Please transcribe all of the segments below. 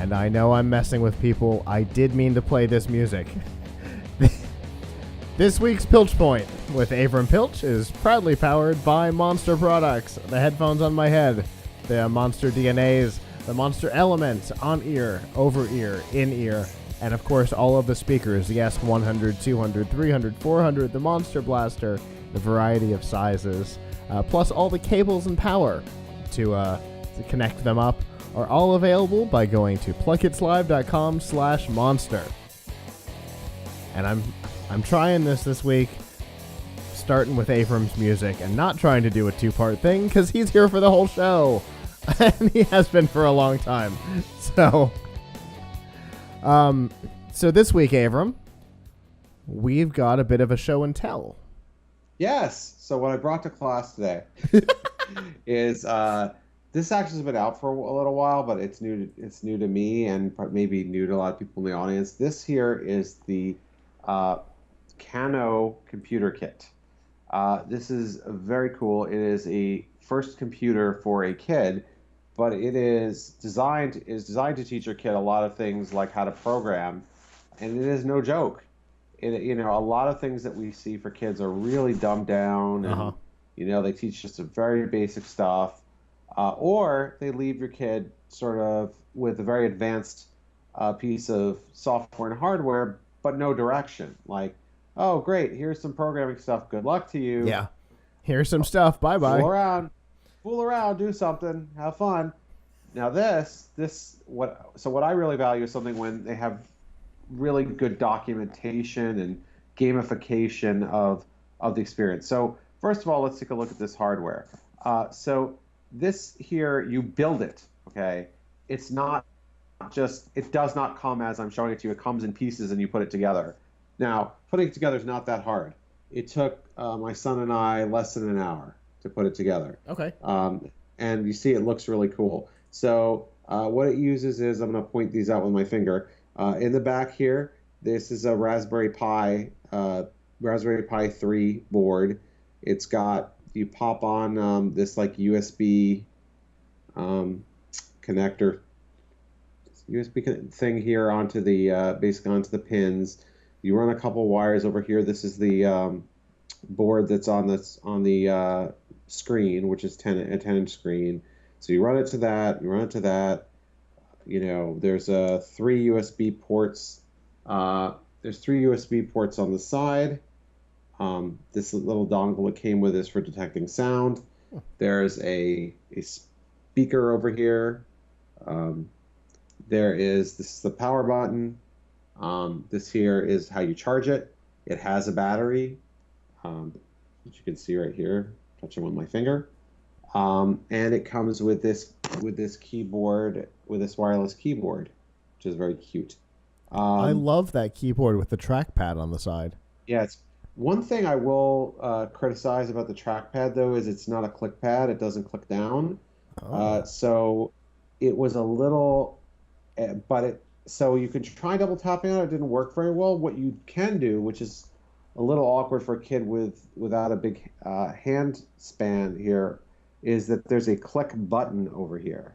And I know I'm messing with people. I did mean to play this music. This week's Piltch Point with Avram Piltch is proudly powered by Monster Products. The headphones on my head, the Monster DNAs, the Monster Elements on ear, over ear, in ear, and of course all of the speakers, the S100, 200, 300, 400, the Monster Blaster, the variety of sizes, plus all the cables and power to connect them up are all available by going to PLUGHITZlive.com/monster. And I'm trying this week, starting with Avram's music and not trying to do a two-part thing because he's here for the whole show. And he has been for a long time. So this week, Avram, we've got a bit of a show and tell. Yes. So what I brought to class today is this actually has been out for a little while, but it's new to me and maybe new to a lot of people in the audience. This here is the Kano computer kit. This is very cool. It is a first computer for a kid, but it is designed to teach your kid a lot of things like how to program, and it is no joke. A lot of things that we see for kids are really dumbed down, and they teach just some very basic stuff, or they leave your kid sort of with a very advanced piece of software and hardware, but no direction. Like, oh, great, here's some programming stuff. Good luck to you. Yeah. Here's some stuff. Bye-bye. Fool around, do something, have fun. Now what I really value is something when they have really good documentation and gamification of the experience. So first of all, let's take a look at this hardware. So this here, you build it, okay? It's not just, it does not come as I'm showing it to you. It comes in pieces and you put it together. Now, putting it together is not that hard. It took my son and I less than an hour to put it together. Okay. And you see it looks really cool. So what it uses is, I'm going to point these out with my finger. In the back here, this is a Raspberry Pi 3 board. It's got, you pop on this like USB connector, USB thing here onto the, basically onto the pins. You run a couple wires over here. This is the board that's on the screen, which is a 10-inch screen. So you run it to that. There's three USB ports. There's three USB ports on the side. This little dongle that came with is for detecting sound. There's a speaker over here. This is the power button. This here is how you charge it. It has a battery, which you can see right here, touching with my finger. And it comes with this keyboard, with this wireless keyboard, which is very cute. I love that keyboard with the trackpad on the side. Yeah, it's one thing I will criticize about the trackpad though is it's not a click pad. It doesn't click down. So it was a little, so you can try double tapping on it. It didn't work very well. What you can do, which is a little awkward for a kid without a big hand span here, is that there's a click button over here.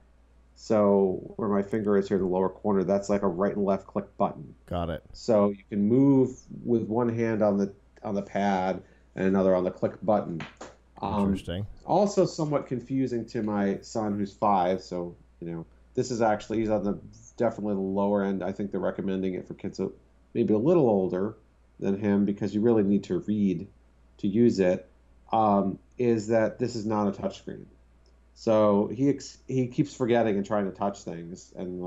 So where my finger is here in the lower corner, that's like a right and left click button. Got it. So you can move with one hand on the pad and another on the click button. Interesting. Also somewhat confusing to my son who's 5. So, this is actually, he's on definitely the lower end. I think they're recommending it for kids maybe a little older than him because you really need to read to use it. Is that this is not a touchscreen. So he keeps forgetting and trying to touch things and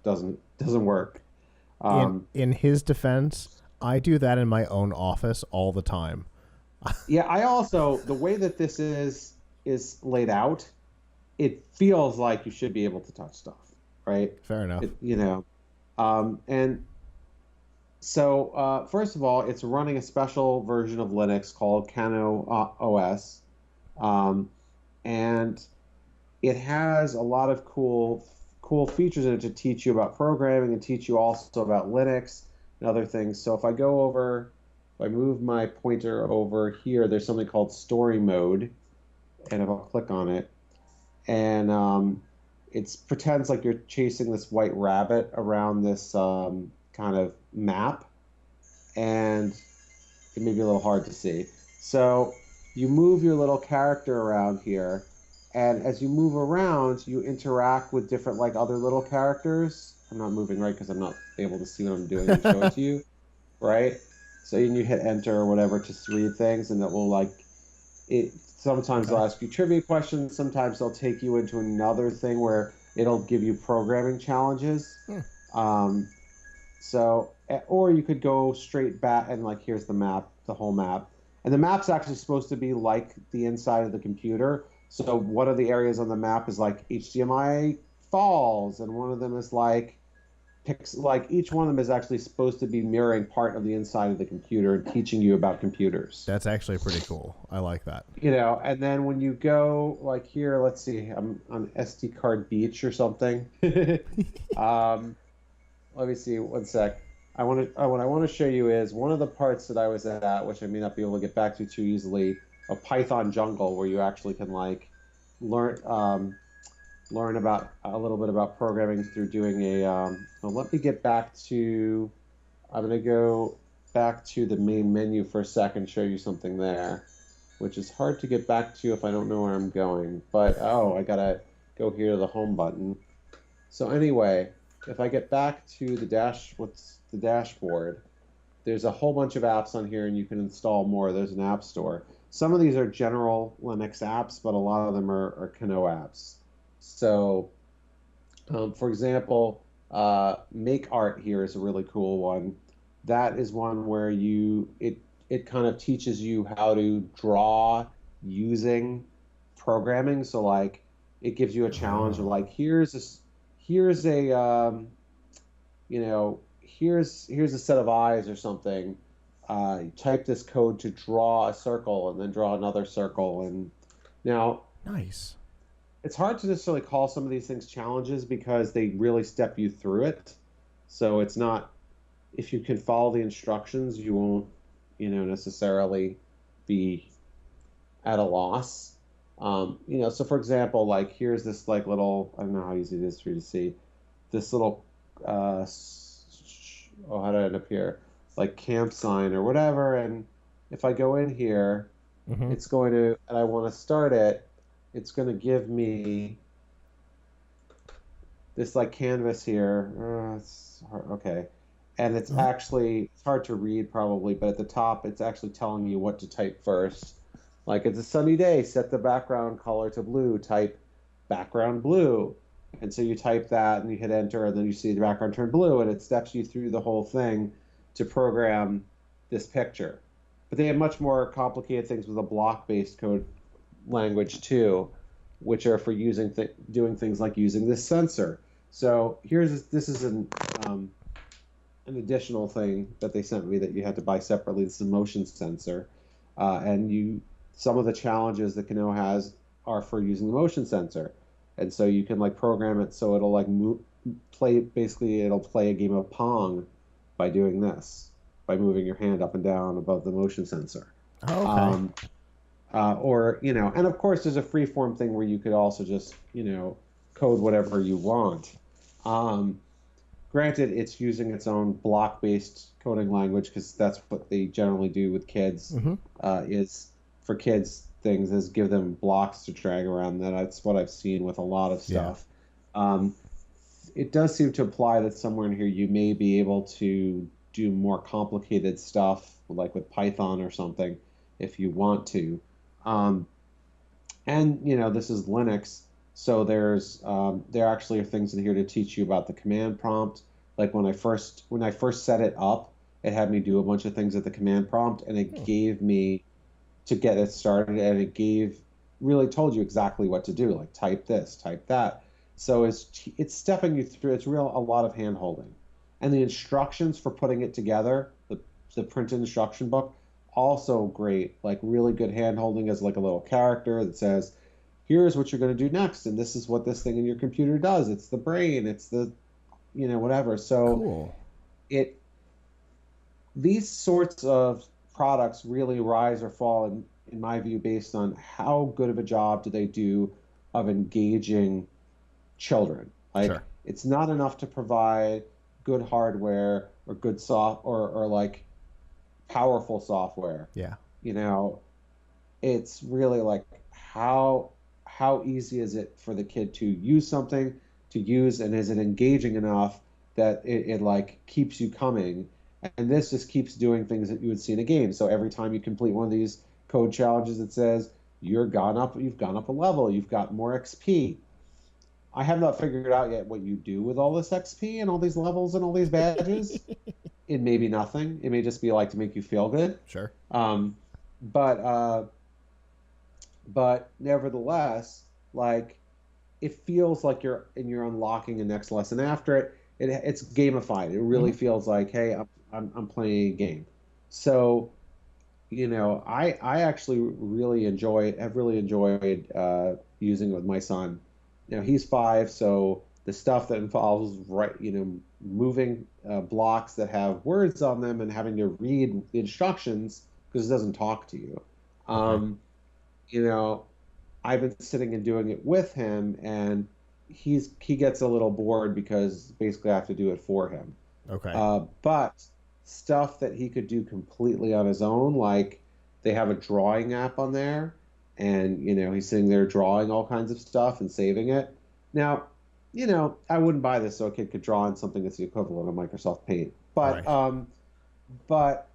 doesn't work. In his defense, I do that in my own office all the time. Yeah, I also, the way that this is laid out, it feels like you should be able to touch stuff, right? Fair enough. And so first of all, it's running a special version of Linux called Kano OS. And it has a lot of cool features in it to teach you about programming and teach you also about Linux and other things. So if I move my pointer over here, there's something called story mode. And if I'll click on it, and it pretends like you're chasing this white rabbit around this kind of map, and it may be a little hard to see. So you move your little character around here, and as you move around, you interact with different like other little characters. I'm not moving right because I'm not able to see what I'm doing and show it to you, right? So you hit enter or whatever to read things, and it will like it. Sometimes they'll ask you trivia questions. Sometimes they'll take you into another thing where it'll give you programming challenges. Um, or you could go straight back and like, here's the map, the whole map. And the map's actually supposed to be like the inside of the computer. So one of the areas on the map is like HDMI falls, and one of them is like each one of them is actually supposed to be mirroring part of the inside of the computer and teaching you about computers. That's actually pretty cool. I like that. And then when you go like here, let's see, I'm on SD card beach or something. Let me see, one sec. What I want to show you is one of the parts that I was at, which I may not be able to get back to too easily, a Python jungle where you actually can like learn about a little bit about programming through doing a. Let me get back to. I'm going to go back to the main menu for a second, show you something there, which is hard to get back to if I don't know where I'm going. But I gotta go here to the home button. So anyway, if I get back to the dashboard, there's a whole bunch of apps on here, and you can install more. There's an app store. Some of these are general Linux apps, but a lot of them are Kano apps. So, for example, Make Art here is a really cool one. That is one where it kind of teaches you how to draw using programming. So like it gives you a challenge of like, here's a set of eyes or something. Type this code to draw a circle and then draw another circle. And now, nice. It's hard to necessarily call some of these things challenges because they really step you through it. So it's not, if you can follow the instructions, you won't, necessarily be at a loss. So for example, like here's this like little, I don't know how easy it is for you to see, this little, how did I end up here? Like camp sign or whatever. And if I go in here, it's going to, and I want to start it, it's going to give me this like canvas here. It's hard, okay. And it's actually, it's hard to read probably, but at the top, it's actually telling you what to type first. Like it's a sunny day, set the background color to blue, type background blue. And so you type that and you hit enter, and then you see the background turn blue, and it steps you through the whole thing to program this picture. But they have much more complicated things with a block-based code language too, which are for doing things like using this sensor. So this is an additional thing that they sent me that you had to buy separately. This is a motion sensor, and some of the challenges that Kano has are for using the motion sensor, and so you can like program it so it'll like it'll play a game of Pong by doing this, by moving your hand up and down above the motion sensor. Oh, okay. And of course there's a free-form thing where you could also just, code whatever you want. Granted, it's using its own block-based coding language because that's what they generally do with kids, is for kids things is give them blocks to drag around. That's what I've seen with a lot of stuff. Yeah. It does seem to imply that somewhere in here you may be able to do more complicated stuff, like with Python or something, if you want to. This is Linux, so there actually are things in here to teach you about the command prompt. Like when I first set it up, it had me do a bunch of things at the command prompt, and it gave me to get it started, and it really told you exactly what to do, like type this, type that. So it's stepping you through. It's a lot of hand holding, and the instructions for putting it together, the printed instruction book, also great, like really good hand holding as like a little character that says, here's what you're going to do next, and this is what this thing in your computer does. It's the brain, it's the whatever. So cool. These sorts of products really rise or fall in my view based on how good of a job do they do of engaging children. Like, Sure. it's not enough to provide good hardware or good or like powerful software. Yeah. You know, it's really like how easy is it for the kid to use something to use, and is it engaging enough that it like keeps you coming? And this just keeps doing things that you would see in a game. So every time you complete one of these code challenges, it says you've gone up a level, you've got more XP. I have not figured out yet what you do with all this XP and all these levels and all these badges. It may be nothing. It may just be like to make you feel good. Sure. Um, but but nevertheless, like, it feels like you're unlocking a next lesson after it. It's gamified. It really feels like, hey, I'm playing a game. So, I actually have really enjoyed using it with my son. He's 5, so the stuff that involves moving blocks that have words on them and having to read the instructions because it doesn't talk to you. Okay. You know, I've been sitting and doing it with him, and he gets a little bored because basically I have to do it for him. Okay. But stuff that he could do completely on his own, like they have a drawing app on there, and he's sitting there drawing all kinds of stuff and saving it. Now, I wouldn't buy this so a kid could draw on something that's the equivalent of Microsoft Paint. But Right. but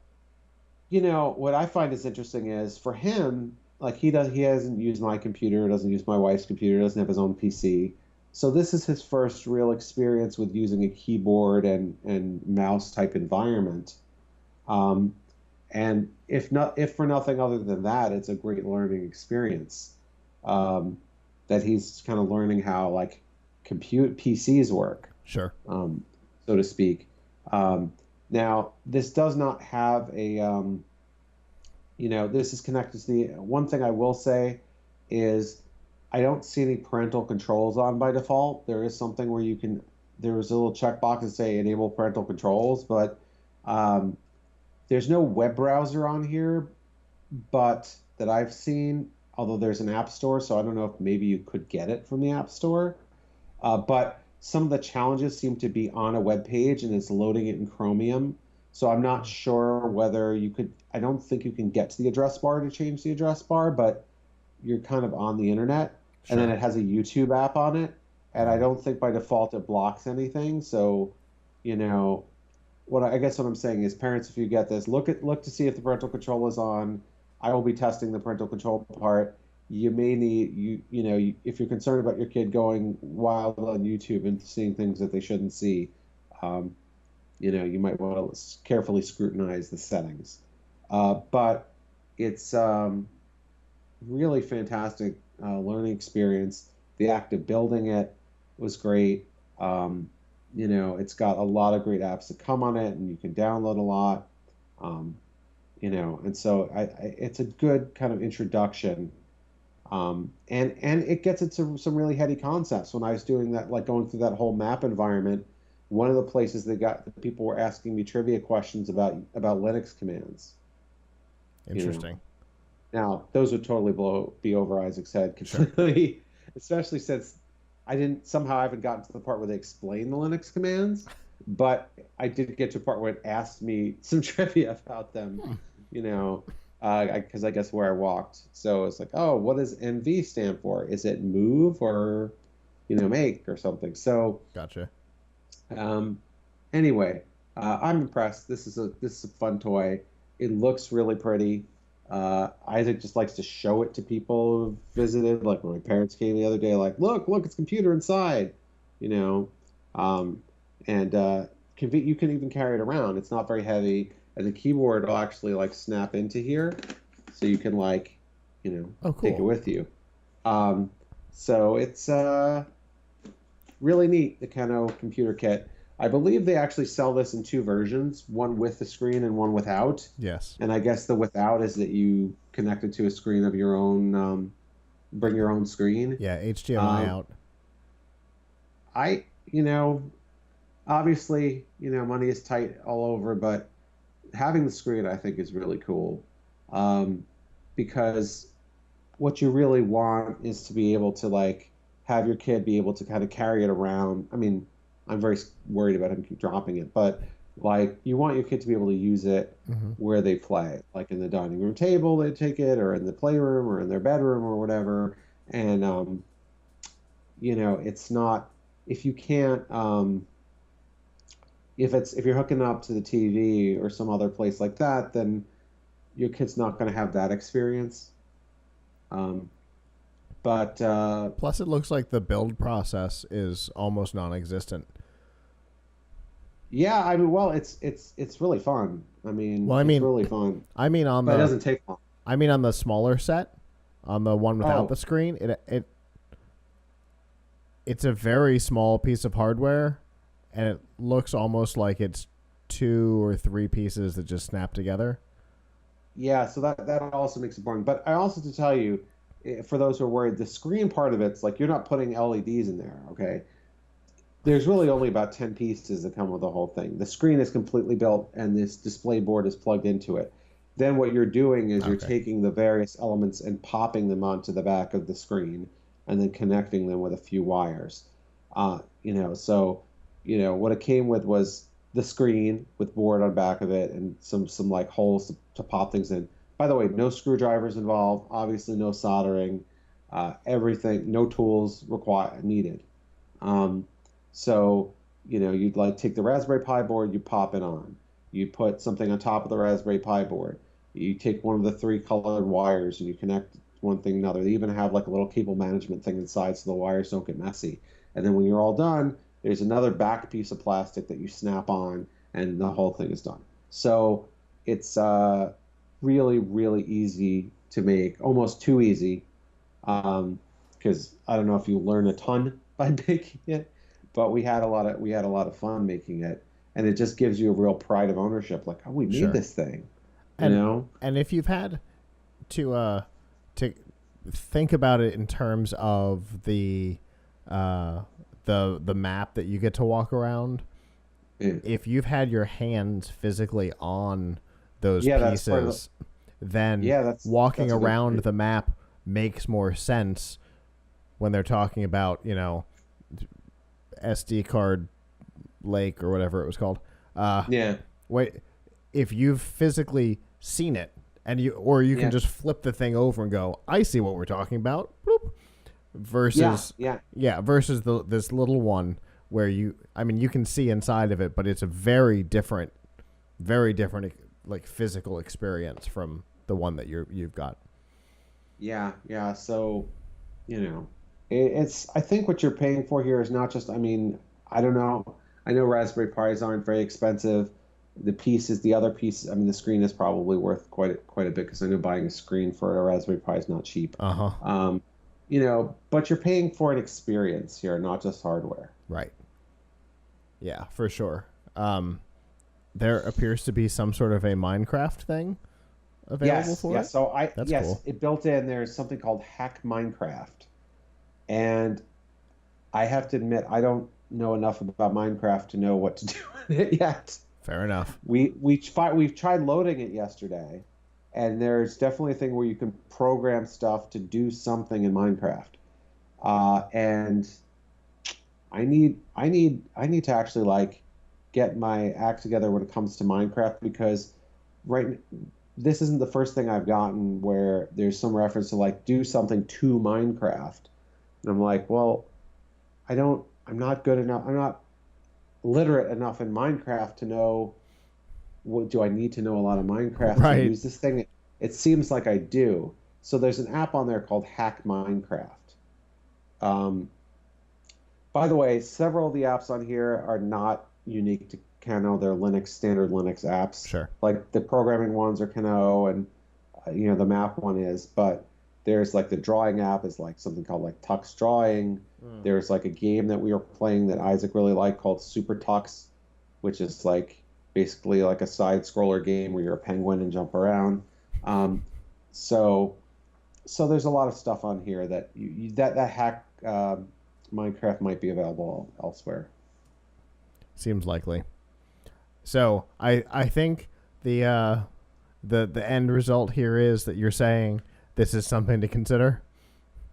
what I find is interesting is for him, like he hasn't used my computer, doesn't use my wife's computer, doesn't have his own PC. So this is his first real experience with using a keyboard and mouse type environment. Um, and if for nothing other than that, it's a great learning experience. Um, that he's kind of learning how like compute PCs work, Sure. so to speak. Um, Now, this does not have this is connected to the one thing I will say is I don't see any parental controls on by default. There is something where there is a little checkbox to say enable parental controls, but um, there's no web browser on here, but that I've seen, although there's an app store, so I don't know if maybe you could get it from the app store. But some of the challenges seem to be on a web page and it's loading it in Chromium. So I'm not sure whether you could, I don't think you can get to the address bar to change the address bar, but you're kind of on the internet. And then Sure. it has a YouTube app on it. And I Right. don't think by default it blocks anything. So, you know, I guess what I'm saying is, parents, if you get this, look to see if the parental control is on. I will be testing the parental control part. You may need if you're concerned about your kid going wild on YouTube and seeing things that they shouldn't see, um, you might want to carefully scrutinize the settings. But it's really fantastic learning experience. The act of building it was great. It's got a lot of great apps that come on it, and you can download a lot. Um, and so it's a good kind of introduction. And it gets into some really heady concepts. When I was doing that, like going through that whole map environment, one of the places people were asking me trivia questions about Linux commands. You know, Interesting. Now those would totally be over Isaac's head Sure. completely, especially since I haven't gotten to the part where they explain the Linux commands, but I did get to a part where it asked me some trivia about them. You know, because I guess where I walked. So it's like, oh, what does MV stand for? Is it move or, make or something? So Gotcha. um, anyway, I'm impressed. This is a fun toy. It looks really pretty. Isaac just likes to show it to people who've visited. Like when my parents came the other day, like, look, it's a computer inside, you know. Um, and you can even carry it around. It's not very heavy. And the keyboard will actually like snap into here, so you can like, Oh, take it cool. with you. Um, so it's really neat, the Kano computer kit. I believe they actually sell this in 2 versions, one with the screen and one without. Yes. And I guess the without is that you connect it to a screen of your own, bring your own screen. Yeah. HDMI Um, out. I, obviously, money is tight all over, but having the screen I think is really cool, because what you really want is to be able to like have your kid be able to kind of carry it around. I mean, I'm very worried about him keep dropping it, but like you want your kid to be able to use it Mm-hmm. where they play, like in the dining room table, they take it, or in the playroom, or in their bedroom, or whatever. And it's not if you can't if you're hooking up to the TV or some other place like that, then your kid's not going to have that experience. Um, but Plus, it looks like the build process is almost non-existent. yeah, I mean, well, it's really fun. I mean, Well, it's really fun, I mean on but it the doesn't take long. I mean on the smaller set, on the one without Oh, the screen, it's a very small piece of hardware, and it looks almost like it's 2 or 3 pieces that just snap together. yeah, so that also makes it boring. But I also to tell you, for those who are worried, the screen part of it's like you're not putting LEDs in there, okay? There's really only about 10 pieces that come with the whole thing. The screen is completely built and this display board is plugged into it. Then what you're doing is you're Okay. taking the various elements and popping them onto the back of the screen and then connecting them with a few wires. So what it came with was the screen with board on back of it and some like holes to pop things in. By the way, no screwdrivers involved, obviously no soldering, everything, no tools required needed. Um, so, you'd like take the Raspberry Pi board, you pop it on. You put something on top of the Raspberry Pi board. You take one of the 3 colored wires and you connect one thing to another. They even have like a little cable management thing inside so the wires don't get messy. And then when you're all done, there's another back piece of plastic that you snap on and the whole thing is done. So it's really, really easy to make, almost too easy. Because I don't know if you learn a ton by making it, but we had a lot of fun making it, and it just gives you a real pride of ownership. Like, oh, we made Sure. this thing, you And know? and if you've had to think about it in terms of uh the map that you get to walk around, Yeah, if you've had your hands physically on those yeah, that's part of the, pieces, then yeah, that's walking a good around point. the map makes more sense when they're talking about, SD card lake or whatever it was called. Uh, Yeah, wait, if you've physically seen it and you can yeah, just flip the thing over and go, I see what we're talking about. Bloop. yeah, Versus, yeah, yeah, versus this little one where you can see inside of it, but it's a very different like physical experience from the one that you've got. yeah. So, it's. I think what you're paying for here is not just. I mean, I don't know. I know Raspberry Pis aren't very expensive. The other piece. I mean, the screen is probably worth quite a bit because I know buying a screen for a Raspberry Pi is not cheap. Uh huh. Um, but you're paying for an experience here, not just hardware. Right. Yeah, for sure. There appears to be some sort of a Minecraft thing available Yes, for yes. it. So I That's yes, cool. it built in. There's something called Hack Minecraft, and I have to admit I don't know enough about Minecraft to know what to do with it yet. Fair enough. We've tried loading it yesterday, and there's definitely a thing where you can program stuff to do something in Minecraft. And I need to actually like get my act together when it comes to Minecraft because right this isn't the first thing I've gotten where there's some reference to like do something to Minecraft. And I'm like, well, I'm not good enough. I'm not literate enough in Minecraft to know what do I need to know a lot of Minecraft to Right. use this thing. It seems like I do. So there's an app on there called Hack Minecraft. Um, by the way, several of the apps on here are not unique to Kano. They're standard Linux apps. Sure. Like the programming ones are Kano, and the map one is. But there's like the drawing app is like something called like Tux Drawing. Mm. There's like a game that we were playing that Isaac really liked called Super Tux, which is like basically like a side scroller game where you're a penguin and jump around. Um, so so there's a lot of stuff on here that that hack Minecraft might be available elsewhere. Seems likely. So I think the end result here is that you're saying this is something to consider.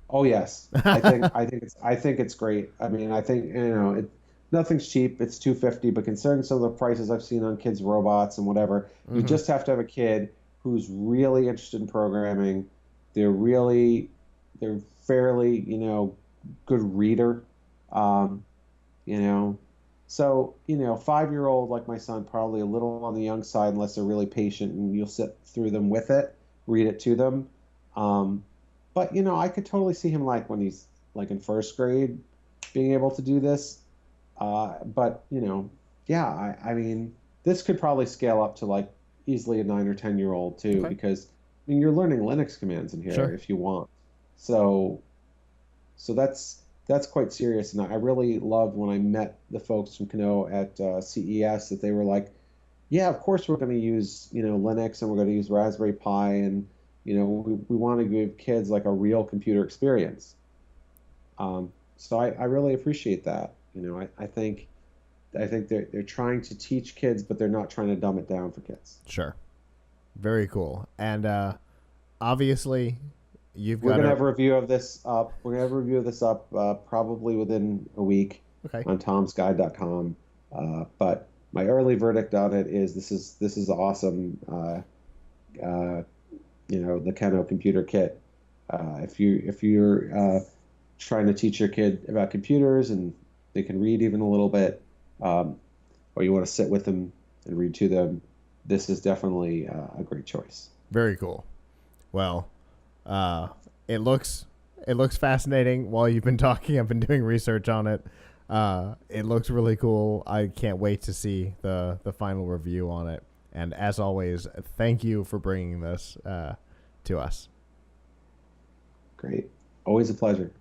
Oh yes, I think it's great. I mean, I think nothing's cheap. It's 250, but considering some of the prices I've seen on kids' robots and whatever, you Hmm. just have to have a kid who's really interested in programming. They're really they're fairly good reader. Um, you know, so 5-year-old like my son, probably a little on the young side unless they're really patient and you'll sit through them with it, read it to them. Um, but I could totally see him like when he's like in first grade being able to do this. But yeah, I mean, this could probably scale up to like easily a 9 or 10-year-old too, Okay. because I mean you're learning Linux commands in here Sure. if you want. So that's quite serious, and I really loved when I met the folks from Kano at CES that they were like, yeah, of course we're going to use Linux and we're going to use Raspberry Pi, and we want to give kids like a real computer experience. So I really appreciate that. I think they're trying to teach kids, but they're not trying to dumb it down for kids. Sure. Very cool. And obviously, you've We're got gonna a. have a review of this up. We're gonna have a review of this up probably within a week Okay. on tomsguide.com. But my early verdict on it is this is awesome. The Kano computer kit. If you're trying to teach your kid about computers and they can read even a little bit, um, or you want to sit with them and read to them, this is definitely a great choice. Very cool. Well, uh, it looks fascinating. While you've been talking, I've been doing research on it. It looks really cool. I can't wait to see the final review on it. And as always, thank you for bringing this to us. Great. Always a pleasure.